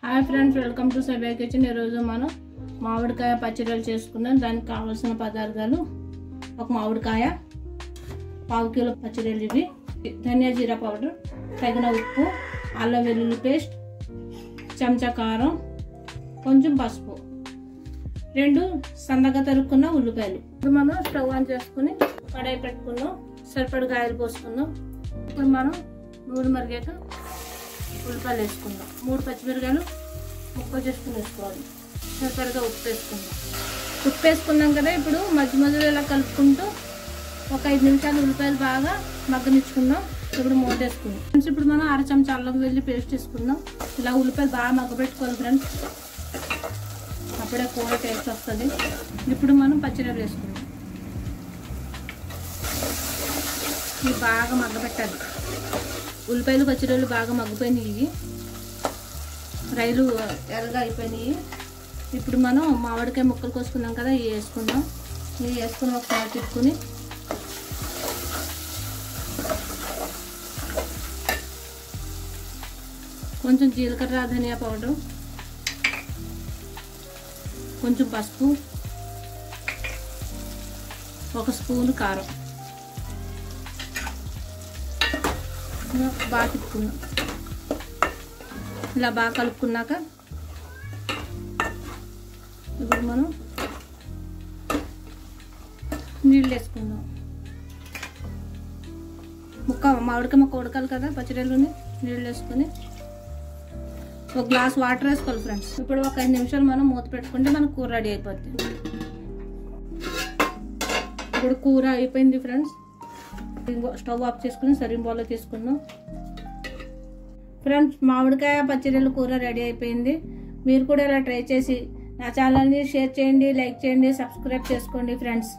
Hi friends, welcome to సభ్య kitchen. ఈరోజు మనం మామిడికాయ పచ్చడిలు చేసుకుందాం. దానికి కావాల్సిన పదార్థాలు: ఒక మామిడికాయ, 1/2 కిలో పచ్చడిలు ఇవి, ధనియా జీరా పౌడర్, తగిన ఉప్పు, అల్లం వెల్లుల్లి పేస్ట్, చెంచా కారం, కొంచెం పసుపు, 2 సన్నగా తరుక్కున్న ఉల్లిపాయలు. ఇప్పుడు మనం స్టవ్ ఆన్ చేసుకుని కడాయి పెట్టుకుందాం. సరిపడగా ఆయిల్ పోసుకుందాం. ఇప్పుడు మనం నూనె మరిగాక ఉల్లిపాయలు వేసుకుందాం. 3 పచ్చిమిరకాయలు ముక్కలు చేసుకుని వేసుకోవాలి. సరిపడగా ఉప్పు వేసుకుందాం. ఉప్పు వేసుకున్నాం కదా, ఇప్పుడు మధ్య మధ్యలో ఇలా కలుపుకుంటూ ఒక 5 నిమిషాలు ఉల్లిపాయలు బాగా మగ్గనిచ్చుకుందాం. ఇప్పుడు మూత వేసుకుందాం ఫ్రెండ్స్. ఇప్పుడు మనం 1/2 చెంచా అల్లం వెల్లుల్లి పేస్ట్ వేసుకుందాం. ఇలా ఉల్లిపాయలు బాగా మగ్గబెట్టుకోవాలి ఫ్రెండ్స్, అప్పుడే కూర టేస్ట్ వస్తుంది. ఇప్పుడు మనం పచ్చిరొయ్యలు వేసుకుందాం. ఇవి బాగా మగ్గబెట్టాలి. ఉల్లిపాయలు పచ్చిరొయ్యలు బాగా మగ్గిపోయినాయి, రైలు ఎర్రగా అయిపోయినాయి. ఇప్పుడు మనం మామిడికాయ ముక్కలు కోసుకున్నాం కదా, ఇవి వేసుకుందాం. ఇవి వేసుకుని ఒకసారి తిప్పుకుని కొంచెం జీలకర్ర, ధనియా పౌడర్, కొంచెం పసుపు, 1 స్పూన్ కారం బాగా తిప్పుకుందాం. ఇలా బాగా కలుపుకున్నాక ఇప్పుడు మనం నీళ్ళు వేసుకుందాం. మామిడికాయ ముక్క ఉడకాలి కదా, పచ్చడిలోని నీళ్ళు వేసుకొని 1 గ్లాస్ వాటర్ వేసుకోవాలి ఫ్రెండ్స్. ఇప్పుడు ఒక 5 నిమిషాలు మనం మూత పెట్టుకుంటే మనకు కూర రెడీ అయిపోతుంది. ఇప్పుడు కూర అయిపోయింది ఫ్రెండ్స్. స్టవ్ ఆఫ్ చేసుకుని సర్వింగ్ బౌల్లో తీసుకుందాం. ఫ్రెండ్స్, మామిడికాయ పచ్చడిల కూర రెడీ అయిపోయింది. మీరు కూడా ఇలా ట్రై చేసి నా ఛానల్ని షేర్ చేయండి, లైక్ చేయండి, సబ్స్క్రైబ్ చేసుకోండి ఫ్రెండ్స్.